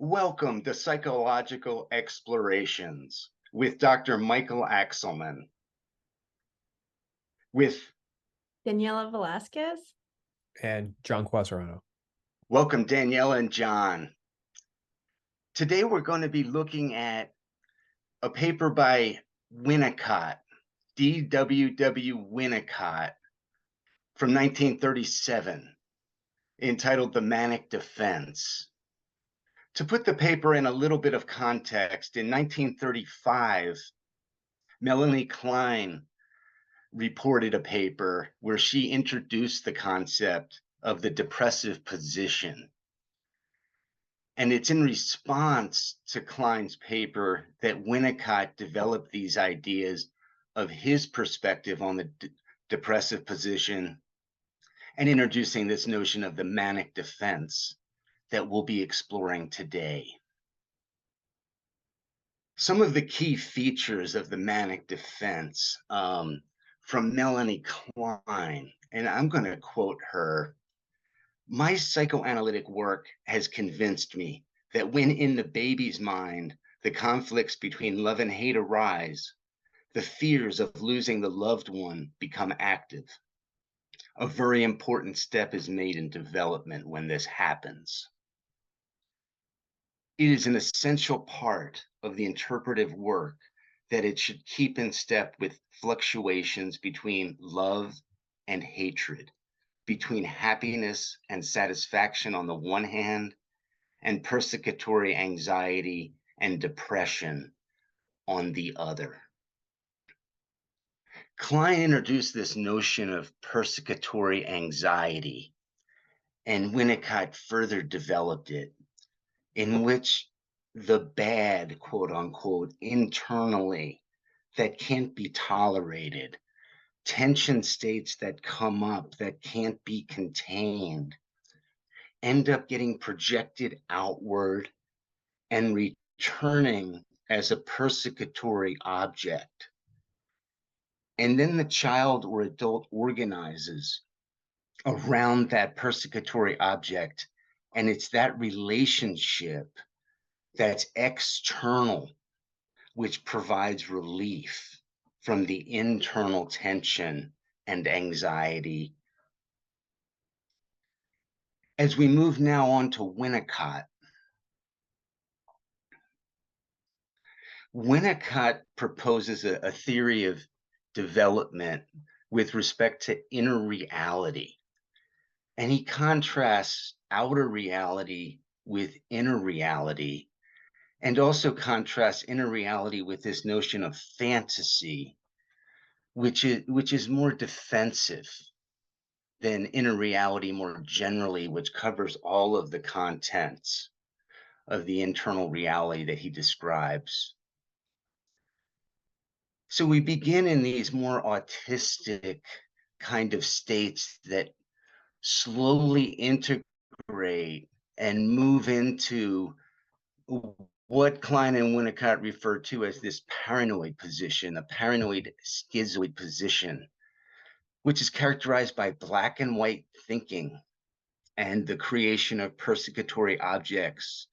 Welcome to Psychological Explorations with Dr. Michael Axelman. With Daniela Velasquez. And John Quasarano. Welcome, Danielle and John. Today we're going to be looking at a paper by Winnicott, D.W.W. Winnicott, from 1937, entitled The Manic Defence. To put the paper in a little bit of context, in 1935, Melanie Klein reported a paper where she introduced the concept of the depressive position. And it's in response to Klein's paper that Winnicott developed these ideas of his perspective on the depressive position and introducing this notion of the manic defense that we'll be exploring today. Some of the key features of the manic defense from Melanie Klein, and I'm going to quote her: "My psychoanalytic work has convinced me that when in the baby's mind, the conflicts between love and hate arise, the fears of losing the loved one become active. A very important step is made in development when this happens. It is an essential part of the interpretive work that it should keep in step with fluctuations between love and hatred, between happiness and satisfaction on the one hand, and persecutory anxiety and depression on the other." Klein introduced this notion of persecutory anxiety, and Winnicott further developed it, in which the bad, quote unquote, internally that can't be tolerated, tension states that come up that can't be contained, end up getting projected outward and returning as a persecutory object. And then the child or adult organizes around that persecutory object, and it's that relationship that's external which provides relief from the internal tension and anxiety. As we move now on to Winnicott, Winnicott proposes a theory of development with respect to inner reality. And he contrasts outer reality with inner reality, and also contrasts inner reality with this notion of fantasy, which is more defensive than inner reality more generally, which covers all of the contents of the internal reality that he describes. So we begin in these more autistic kind of states that slowly integrate and move into what Klein and Winnicott refer to as this paranoid position, a paranoid schizoid position, which is characterized by black and white thinking and the creation of persecutory objects,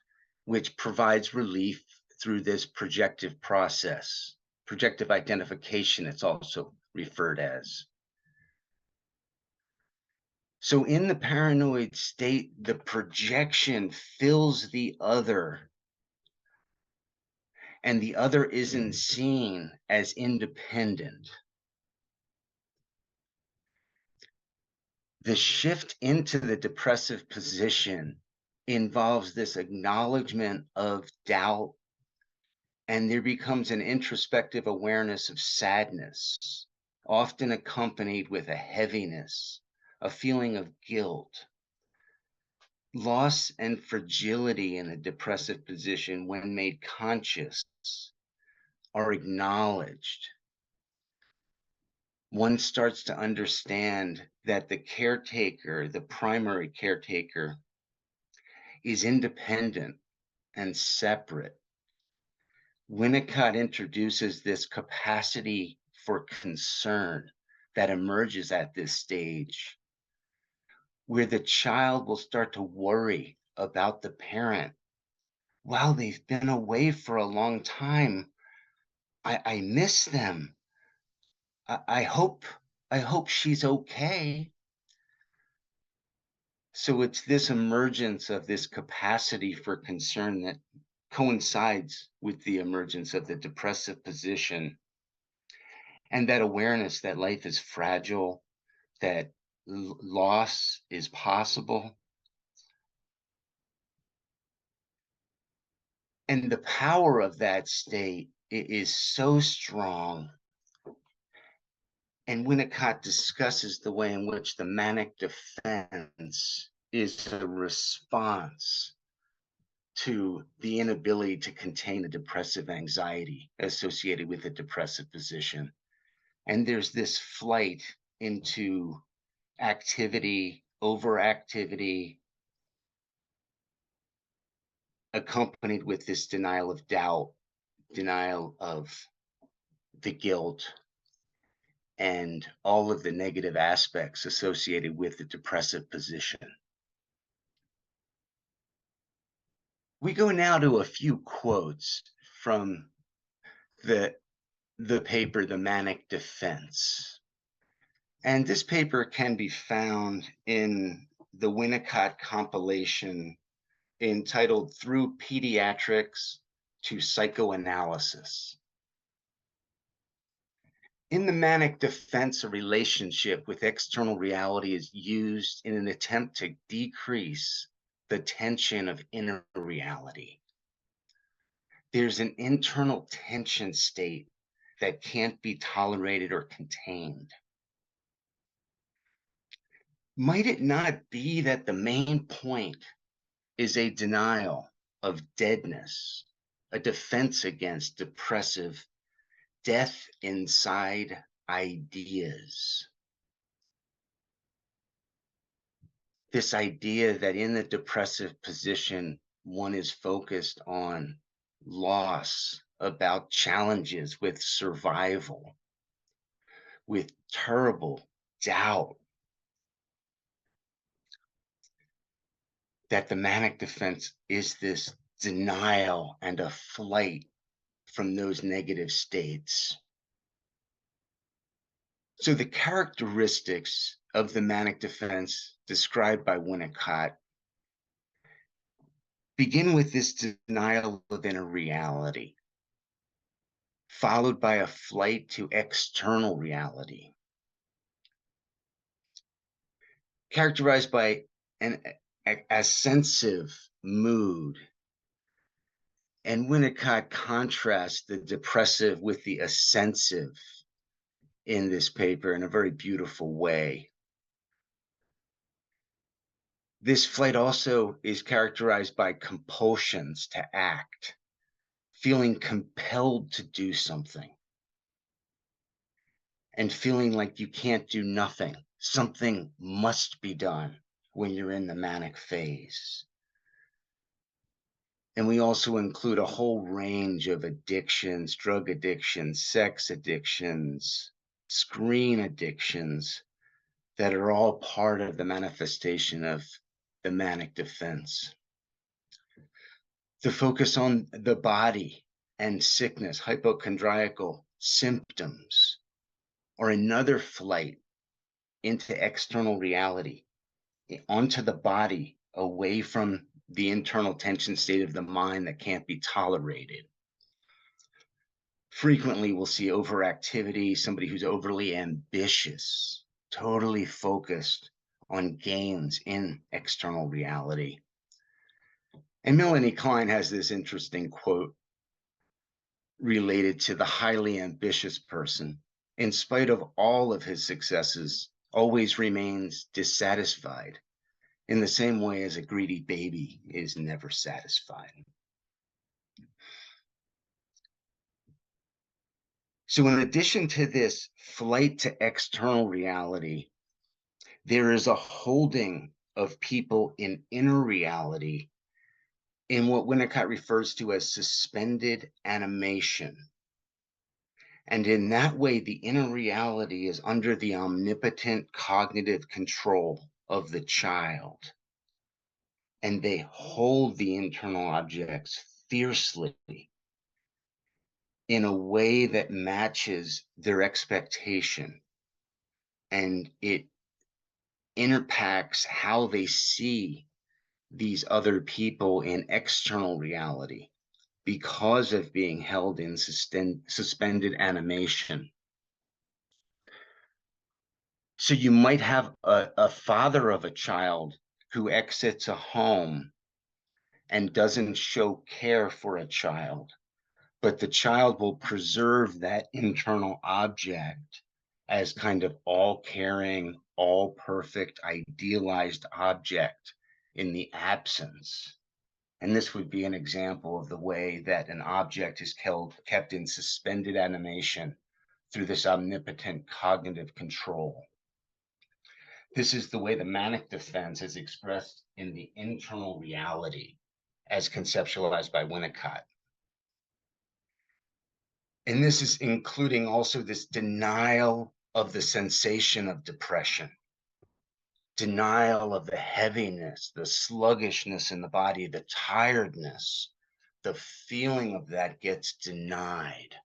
which provides relief through this projective process, projective identification, it's also referred as. So in the paranoid state, the projection fills the other, and the other isn't seen as independent. The shift into the depressive position involves this acknowledgement of doubt, and there becomes an introspective awareness of sadness, often accompanied with a heaviness, a feeling of guilt. Loss and fragility in a depressive position, when made conscious, are acknowledged. One starts to understand that the caretaker, the primary caretaker, is independent and separate. Winnicott introduces this capacity for concern that emerges at this stage, where the child will start to worry about the parent wow, they've been away for a long time. I miss them. I hope she's okay. So it's this emergence of this capacity for concern that coincides with the emergence of the depressive position, and that awareness that life is fragile, that loss is possible. And the power of that state is so strong. And Winnicott discusses the way in which the manic defense is a response to the inability to contain the depressive anxiety associated with a depressive position. And there's this flight into activity, overactivity, accompanied with this denial of doubt, denial of the guilt, and all of the negative aspects associated with the depressive position. We go now to a few quotes from the paper, The Manic Defence. And this paper can be found in the Winnicott compilation entitled Through Pediatrics to Psychoanalysis. In the manic defense, a relationship with external reality is used in an attempt to decrease the tension of inner reality. There's an internal tension state that can't be tolerated or contained. Might it not be that the main point is a denial of deadness, a defense against depressive death inside ideas? This idea that in the depressive position, one is focused on loss, about challenges with survival, with terrible doubt, that the manic defense is this denial and a flight from those negative states. So the characteristics of the manic defense described by Winnicott begin with this denial of inner reality, followed by a flight to external reality, characterized by an ascensive mood. And Winnicott contrasts the depressive with the ascensive in this paper in a very beautiful way. This flight also is characterized by compulsions to act, feeling compelled to do something, and feeling like you can't do nothing. Something must be done when you're in the manic phase. And we also include a whole range of addictions, drug addictions, sex addictions, screen addictions, that are all part of the manifestation of the manic defense. The focus on the body and sickness, hypochondriacal symptoms, or another flight into external reality, onto the body, away from the internal tension state of the mind that can't be tolerated. Frequently, we'll see overactivity, somebody who's overly ambitious, totally focused on gains in external reality. And Melanie Klein has this interesting quote related to the highly ambitious person, in spite of all of his successes, always remains dissatisfied, in the same way as a greedy baby is never satisfied. So in addition to this flight to external reality, there is a holding of people in inner reality in what Winnicott refers to as suspended animation. And in that way, the inner reality is under the omnipotent cognitive control of the child. And they hold the internal objects fiercely in a way that matches their expectation, and it impacts how they see these other people in external reality because of being held in suspended animation. So you might have a father of a child who exits a home and doesn't show care for a child, but the child will preserve that internal object as kind of all caring, all perfect, idealized object in the absence. And this would be an example of the way that an object is kept in suspended animation through this omnipotent cognitive control. This is the way the manic defense is expressed in the internal reality as conceptualized by Winnicott. And this is including also this denial of the sensation of depression, denial of the heaviness, the sluggishness in the body, the tiredness, the feeling of that gets denied.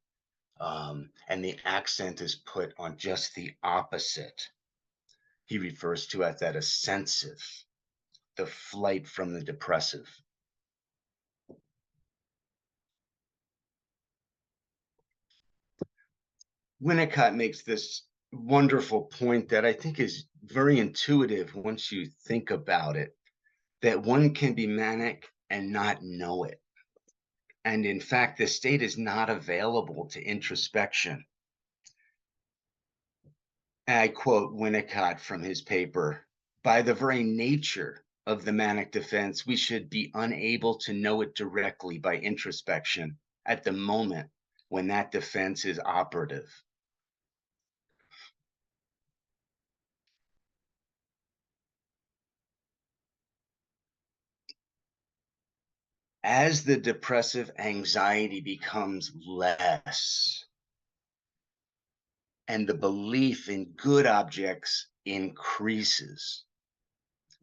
And the accent is put on just the opposite. He refers to it as ascensive, the flight from the depressive. Winnicott makes this wonderful point that I think is very intuitive once you think about it, that one can be manic and not know it. And in fact, the state is not available to introspection. I quote Winnicott from his paper, "By the very nature of the manic defense, we should be unable to know it directly by introspection at the moment when that defense is operative." As the depressive anxiety becomes less and the belief in good objects increases,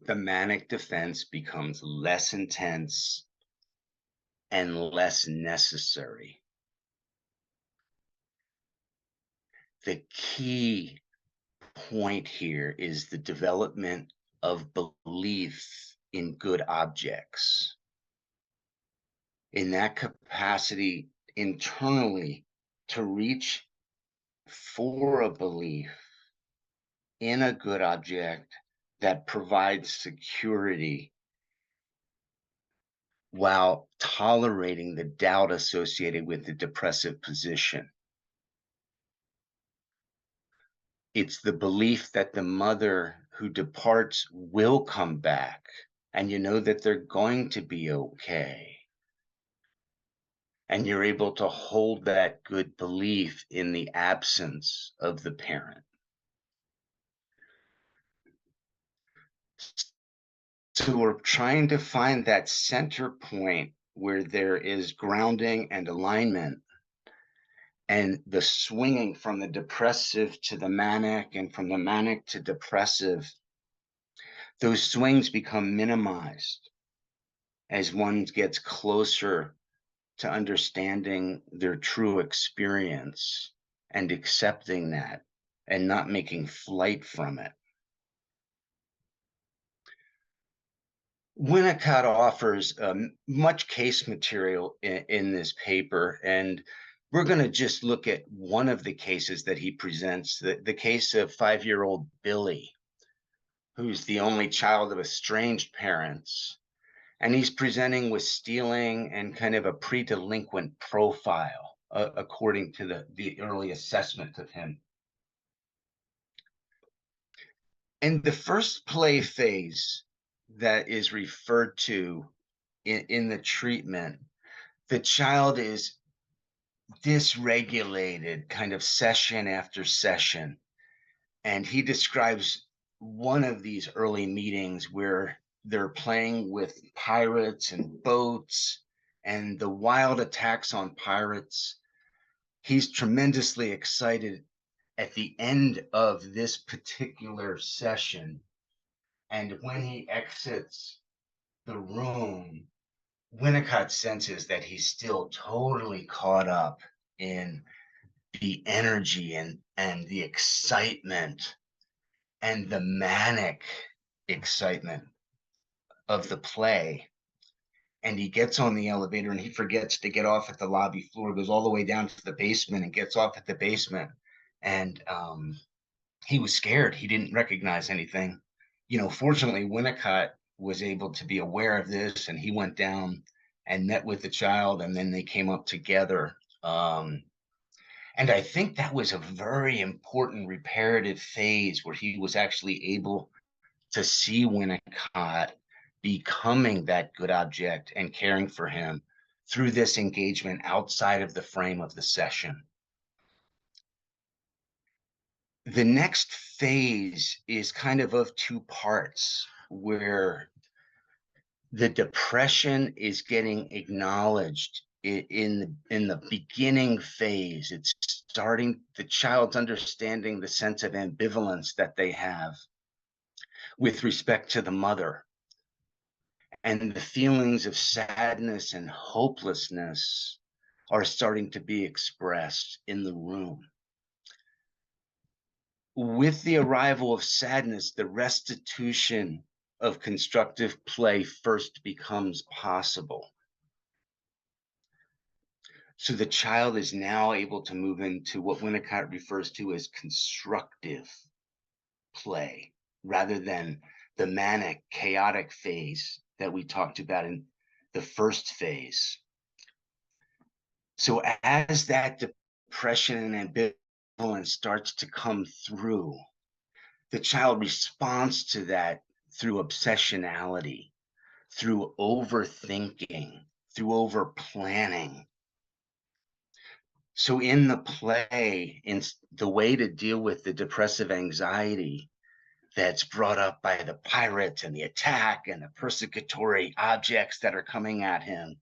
the manic defense becomes less intense and less necessary. The key point here is the development of belief in good objects. In that capacity internally to reach for a belief in a good object that provides security while tolerating the doubt associated with the depressive position. It's the belief that the mother who departs will come back, and you know that they're going to be okay. And you're able to hold that good belief in the absence of the parent. So we're trying to find that center point where there is grounding and alignment, and the swinging from the depressive to the manic and from the manic to depressive. Those swings become minimized as one gets closer to understanding their true experience and accepting that and not making flight from it. Winnicott offers much case material in this paper, and we're going to just look at one of the cases that he presents, the case of 5-year-old Billy, who's the only child of estranged parents. And he's presenting with stealing and kind of a pre-delinquent profile, according to the early assessment of him. In the first play phase that is referred to in the treatment, the child is dysregulated kind of session after session. And he describes one of these early meetings where they're playing with pirates and boats and the wild attacks on pirates. He's tremendously excited at the end of this particular session. And when he exits the room, Winnicott senses that he's still totally caught up in the energy and the excitement and the manic excitement of the play. And he gets on the elevator and he forgets to get off at the lobby floor, goes all the way down to the basement and gets off at the basement. And he was scared. He didn't recognize anything. Fortunately, Winnicott was able to be aware of this, and he went down and met with the child, and then they came up together. And I think that was a very important reparative phase where he was actually able to see Winnicott becoming that good object and caring for him through this engagement outside of the frame of the session. The next phase is kind of two parts, where the depression is getting acknowledged in the beginning phase. It's starting, the child's understanding the sense of ambivalence that they have with respect to the mother, and the feelings of sadness and hopelessness are starting to be expressed in the room. With the arrival of sadness, the restitution of constructive play first becomes possible. So the child is now able to move into what Winnicott refers to as constructive play, rather than the manic, chaotic phase that we talked about in the first phase. So as that depression and ambivalence starts to come through, the child responds to that through obsessionality, through overthinking, through over planning. So in the play, in the way to deal with the depressive anxiety that's brought up by the pirate and the attack and the persecutory objects that are coming at him,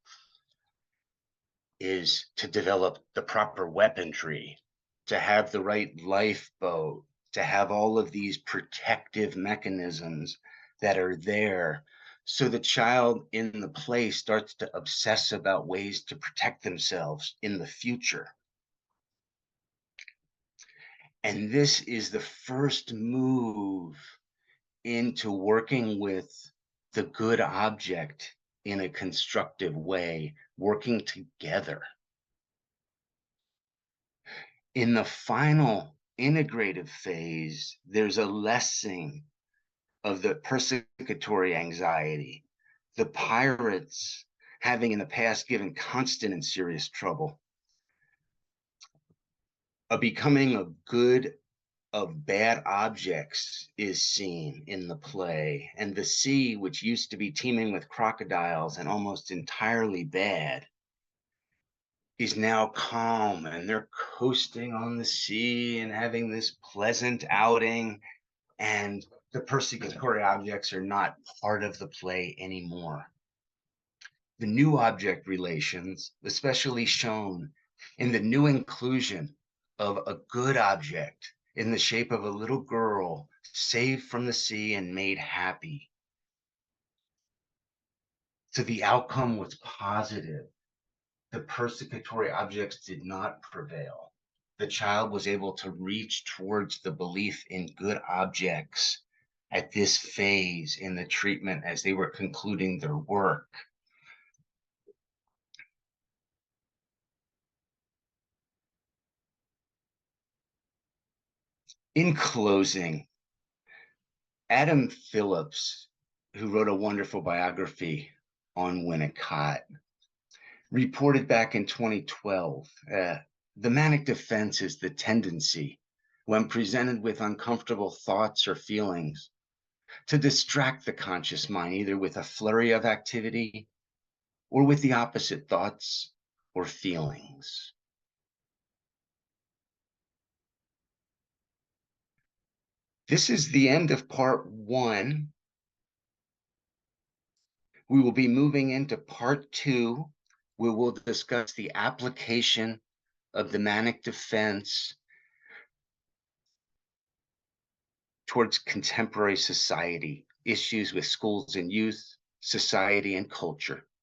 is to develop the proper weaponry, to have the right lifeboat, to have all of these protective mechanisms that are there. So the child in the play starts to obsess about ways to protect themselves in the future. And this is the first move into working with the good object in a constructive way, working together. In the final integrative phase, there's a lessening of the persecutory anxiety, the pirates having in the past given constant and serious trouble, a becoming of good of bad objects is seen in the play, and the sea, which used to be teeming with crocodiles and almost entirely bad, is now calm, and they're coasting on the sea and having this pleasant outing, and the persecutory objects are not part of the play anymore. The new object relations, especially shown in the new inclusion of a good object in the shape of a little girl saved from the sea and made happy. So the outcome was positive. The persecutory objects did not prevail. The child was able to reach towards the belief in good objects at this phase in the treatment as they were concluding their work. In closing, Adam Phillips, who wrote a wonderful biography on Winnicott, reported back in 2012, the manic defense is the tendency, when presented with uncomfortable thoughts or feelings, to distract the conscious mind, either with a flurry of activity or with the opposite thoughts or feelings. This is the end of part 1. We will be moving into part 2, where we'll discuss the application of the manic defense towards contemporary society, issues with schools and youth, society, and culture.